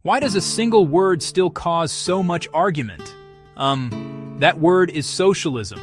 Why does a single word still cause so much argument? That word is socialism.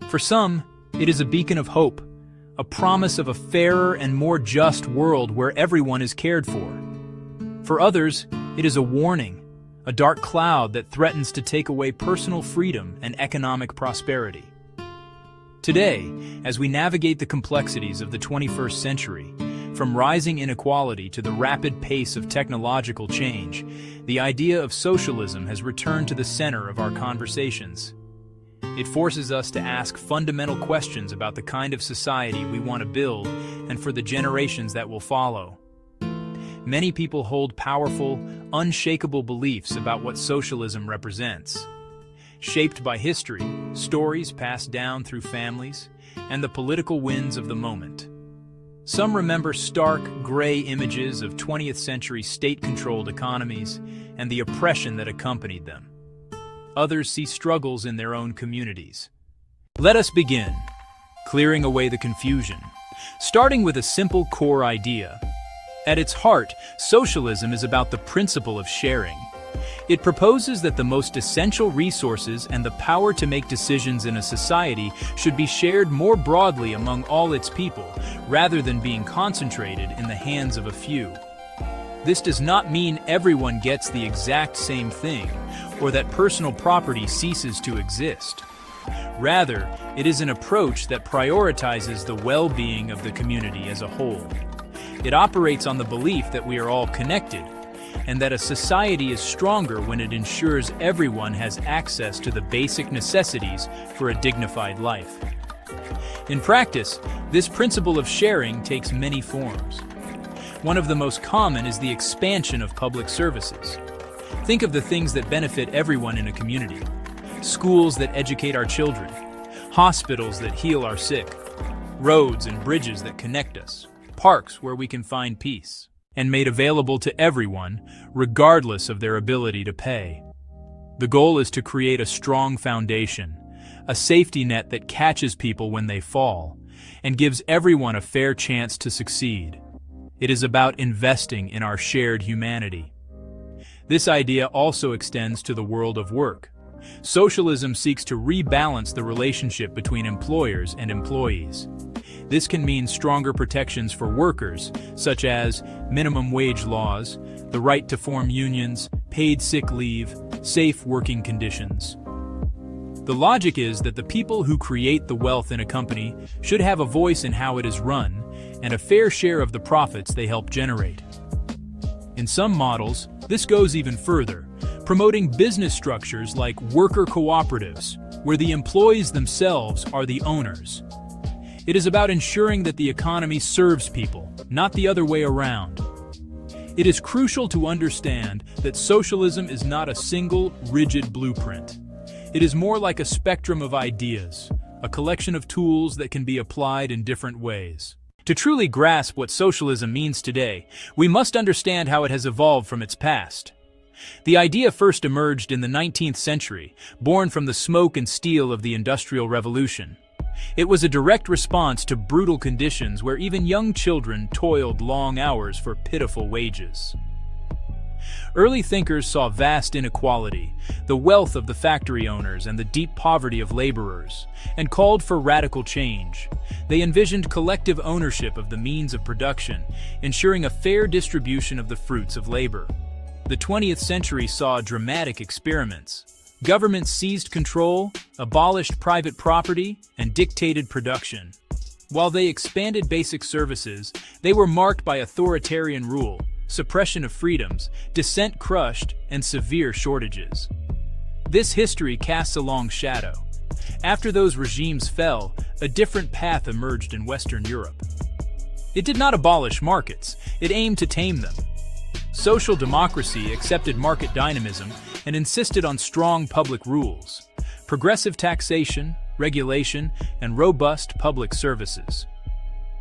For some, it is a beacon of hope, a promise of a fairer and more just world where everyone is cared for. For others, it is a warning, a dark cloud that threatens to take away personal freedom and economic prosperity. Today, as we navigate the complexities of the 21st century, from rising inequality to the rapid pace of technological change, the idea of socialism has returned to the center of our conversations. It forces us to ask fundamental questions about the kind of society we want to build and for the generations that will follow. Many people hold powerful, unshakable beliefs about what socialism represents. Shaped by history, stories passed down through families, and the political winds of the moment. Some remember stark, gray images of 20th century state-controlled economies and the oppression that accompanied them. Others see struggles in their own communities. Let us begin, clearing away the confusion, starting with a simple core idea. At its heart, socialism is about the principle of sharing. It proposes that the most essential resources and the power to make decisions in a society should be shared more broadly among all its people, rather than being concentrated in the hands of a few. This does not mean everyone gets the exact same thing, or that personal property ceases to exist. Rather, it is an approach that prioritizes the well-being of the community as a whole. It operates on the belief that we are all connected, and that a society is stronger when it ensures everyone has access to the basic necessities for a dignified life. In practice, this principle of sharing takes many forms. One of the most common is the expansion of public services. Think of the things that benefit everyone in a community. Schools that educate our children, hospitals that heal our sick, roads and bridges that connect us, parks where we can find peace, and made available to everyone, regardless of their ability to pay. The goal is to create a strong foundation, a safety net that catches people when they fall, and gives everyone a fair chance to succeed. It is about investing in our shared humanity. This idea also extends to the world of work. Socialism seeks to rebalance the relationship between employers and employees. This can mean stronger protections for workers, such as minimum wage laws, the right to form unions, paid sick leave, safe working conditions. The logic is that the people who create the wealth in a company should have a voice in how it is run and a fair share of the profits they help generate. In some models, this goes even further, promoting business structures like worker cooperatives, where the employees themselves are the owners. It is about ensuring that the economy serves people, not the other way around. It is crucial to understand that socialism is not a single, rigid blueprint. It is more like a spectrum of ideas, a collection of tools that can be applied in different ways. To truly grasp what socialism means today, we must understand how it has evolved from its past. The idea first emerged in the 19th century, born from the smoke and steel of the Industrial Revolution. It was a direct response to brutal conditions where even young children toiled long hours for pitiful wages. Early thinkers saw vast inequality, the wealth of the factory owners and the deep poverty of laborers, and called for radical change. They envisioned collective ownership of the means of production, ensuring a fair distribution of the fruits of labor. The 20th century saw dramatic experiments. Governments seized control, abolished private property, and dictated production. While they expanded basic services, they were marked by authoritarian rule, suppression of freedoms, dissent crushed, and severe shortages. This history casts a long shadow. After those regimes fell, a different path emerged in Western Europe. It did not abolish markets, it aimed to tame them. Social democracy accepted market dynamism and insisted on strong public rules, progressive taxation, regulation, and robust public services.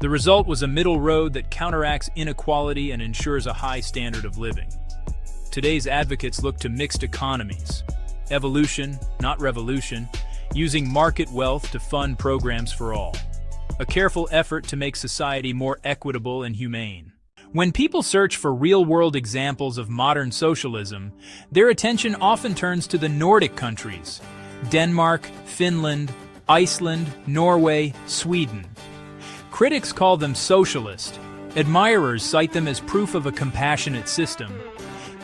The result was a middle road that counteracts inequality and ensures a high standard of living. Today's advocates look to mixed economies, evolution, not revolution, using market wealth to fund programs for all. A careful effort to make society more equitable and humane. When people search for real-world examples of modern socialism, their attention often turns to the Nordic countries: Denmark, Finland, Iceland, Norway, Sweden. Critics call them socialist. Admirers cite them as proof of a compassionate system.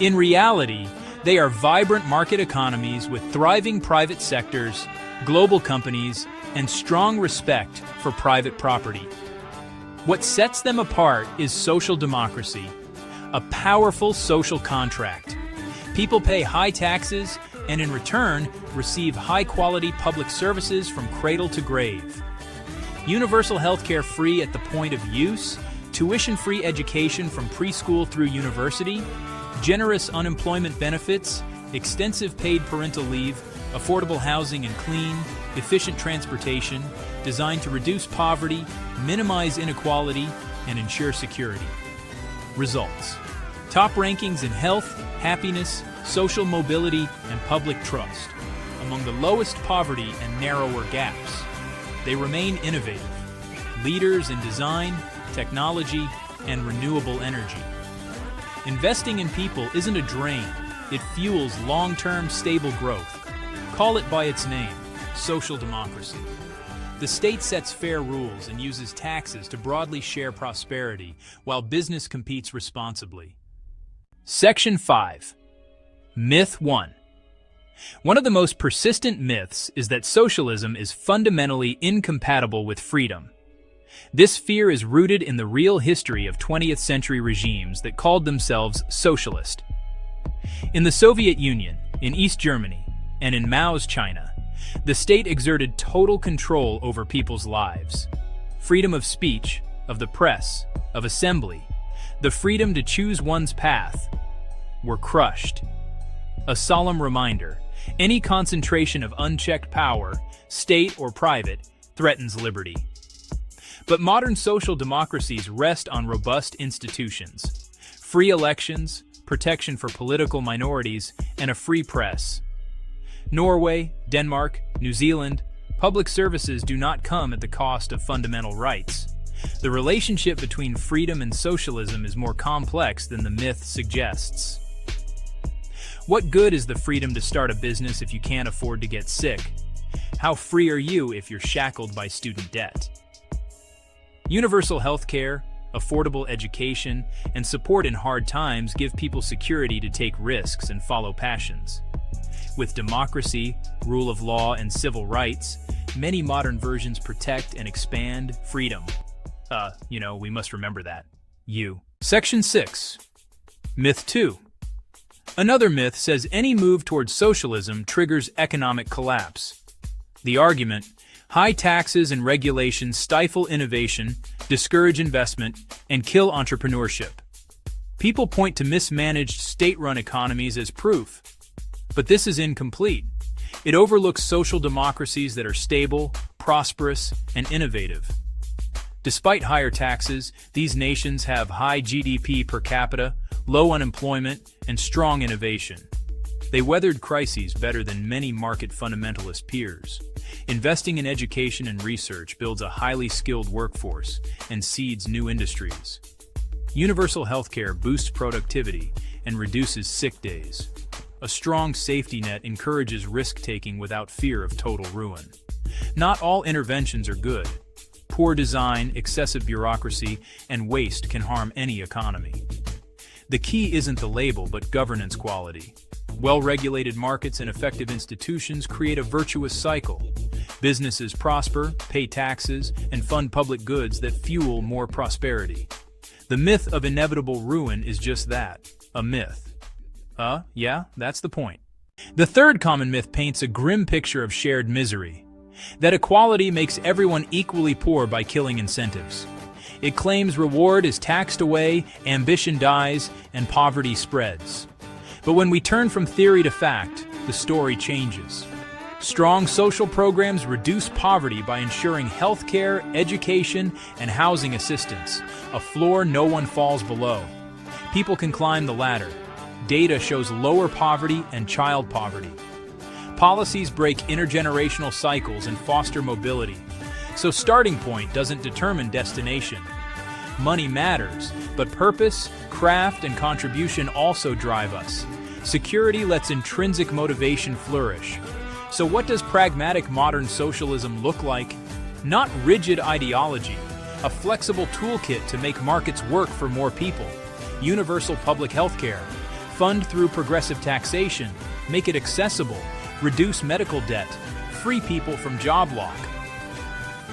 In reality, they are vibrant market economies with thriving private sectors, global companies, and strong respect for private property. What sets them apart is social democracy, a powerful social contract. People pay high taxes and in return receive high-quality public services from cradle to grave. Universal healthcare free at the point of use, tuition-free education from preschool through university, generous unemployment benefits, extensive paid parental leave, affordable housing and clean, efficient transportation, designed to reduce poverty, minimize inequality, and ensure security. Results: top rankings in health, happiness, social mobility, and public trust, among the lowest poverty and narrower gaps. They remain innovative, leaders in design, technology, and renewable energy. Investing in people isn't a drain, it fuels long-term stable growth. Call it by its name: social democracy. The state sets fair rules and uses taxes to broadly share prosperity, while business competes responsibly. Section 5. Myth 1. One of the most persistent myths is that socialism is fundamentally incompatible with freedom. This fear is rooted in the real history of 20th century regimes that called themselves socialist. In the Soviet Union, in East Germany, and in Mao's China, the state exerted total control over people's lives. Freedom of speech, of the press, of assembly, the freedom to choose one's path, were crushed. A solemn reminder: any concentration of unchecked power, state or private, threatens liberty. But modern social democracies rest on robust institutions: free elections, protection for political minorities, and a free press. Norway, Denmark, New Zealand, public services do not come at the cost of fundamental rights. The relationship between freedom and socialism is more complex than the myth suggests. What good is the freedom to start a business if you can't afford to get sick? How free are you if you're shackled by student debt? Universal health care, affordable education, and support in hard times give people security to take risks and follow passions. With democracy, rule of law, and civil rights, many modern versions protect and expand freedom. We must remember that. Section 6. Myth 2. Another myth says any move towards socialism triggers economic collapse. The argument: high taxes and regulations stifle innovation, discourage investment, and kill entrepreneurship. People point to mismanaged state-run economies as proof. But this is incomplete. It overlooks social democracies that are stable, prosperous, and innovative. Despite higher taxes, these nations have high GDP per capita, low unemployment, and strong innovation. They weathered crises better than many market fundamentalist peers. Investing in education and research builds a highly skilled workforce and seeds new industries. Universal healthcare boosts productivity and reduces sick days. A strong safety net encourages risk-taking without fear of total ruin. Not all interventions are good. Poor design, excessive bureaucracy, and waste can harm any economy. The key isn't the label, but governance quality. Well-regulated markets and effective institutions create a virtuous cycle. Businesses prosper, pay taxes, and fund public goods that fuel more prosperity. The myth of inevitable ruin is just that, a myth. Yeah, that's the point. The third common myth paints a grim picture of shared misery: that equality makes everyone equally poor by killing incentives. It claims reward is taxed away, ambition dies, and poverty spreads. But when we turn from theory to fact, the story changes. Strong social programs reduce poverty by ensuring health care, education, and housing assistance, a floor no one falls below. People can climb the ladder. Data shows lower poverty and child poverty. Policies break intergenerational cycles and foster mobility. So starting point doesn't determine destination. Money matters, but purpose, craft, and contribution also drive us. Security lets intrinsic motivation flourish. So what does pragmatic modern socialism look like? Not rigid ideology, a flexible toolkit to make markets work for more people. Universal public health care, fund through progressive taxation, make it accessible, reduce medical debt, free people from job lock.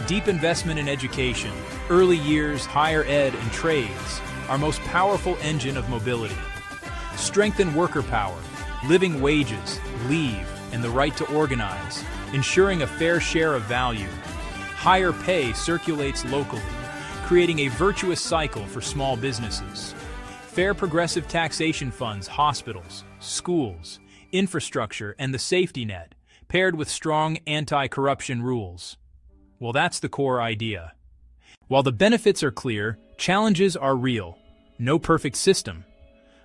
Deep investment in education, early years, higher ed, and trades, our most powerful engine of mobility. Strengthen worker power, living wages, leave, and the right to organize, ensuring a fair share of value. Higher pay circulates locally, creating a virtuous cycle for small businesses. Fair progressive taxation funds hospitals, schools, infrastructure, and the safety net, paired with strong anti-corruption rules. Well, that's the core idea. While the benefits are clear, challenges are real. No perfect system.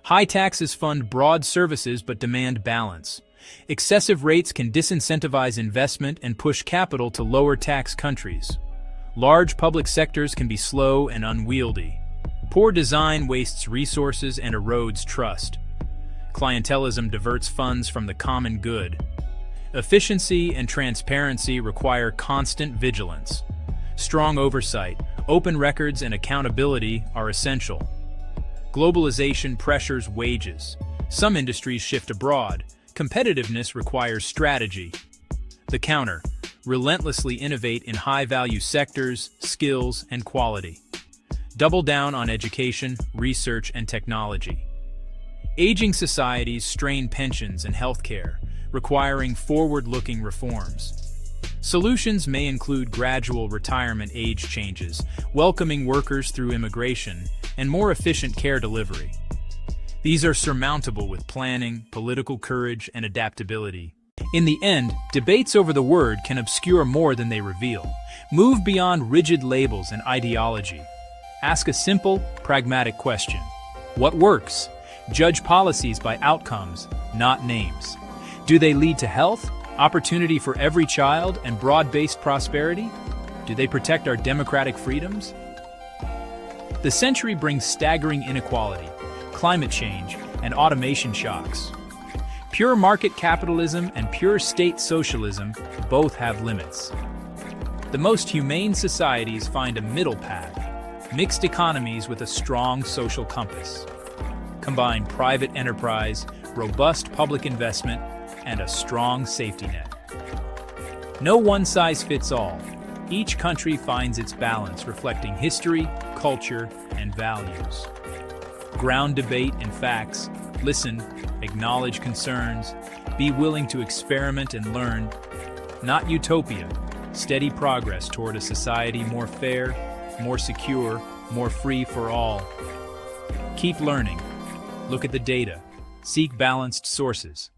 High taxes fund broad services but demand balance. Excessive rates can disincentivize investment and push capital to lower tax countries. Large public sectors can be slow and unwieldy. Poor design wastes resources and erodes trust. Clientelism diverts funds from the common good. Efficiency and transparency require constant vigilance. Strong oversight, open records, and accountability are essential. Globalization pressures wages. Some industries shift abroad. Competitiveness requires strategy. The counter: relentlessly innovate in high-value sectors, skills, and quality. Double down on education, research, and technology. Aging societies strain pensions and healthcare, requiring forward-looking reforms. Solutions may include gradual retirement age changes, welcoming workers through immigration, and more efficient care delivery. These are surmountable with planning, political courage, and adaptability. In the end, debates over the word can obscure more than they reveal. Move beyond rigid labels and ideology. Ask a simple, pragmatic question. What works? Judge policies by outcomes, not names. Do they lead to health, opportunity for every child, and broad-based prosperity? Do they protect our democratic freedoms? The century brings staggering inequality, climate change, and automation shocks. Pure market capitalism and pure state socialism both have limits. The most humane societies find a middle path, mixed economies with a strong social compass. Combine private enterprise, robust public investment, and a strong safety net. No one size fits all. Each country finds its balance, reflecting history, culture, and values. Ground debate in facts, listen, acknowledge concerns, be willing to experiment and learn. Not utopia, steady progress toward a society more fair, more secure, more free for all. Keep learning. Look at the data. Seek balanced sources.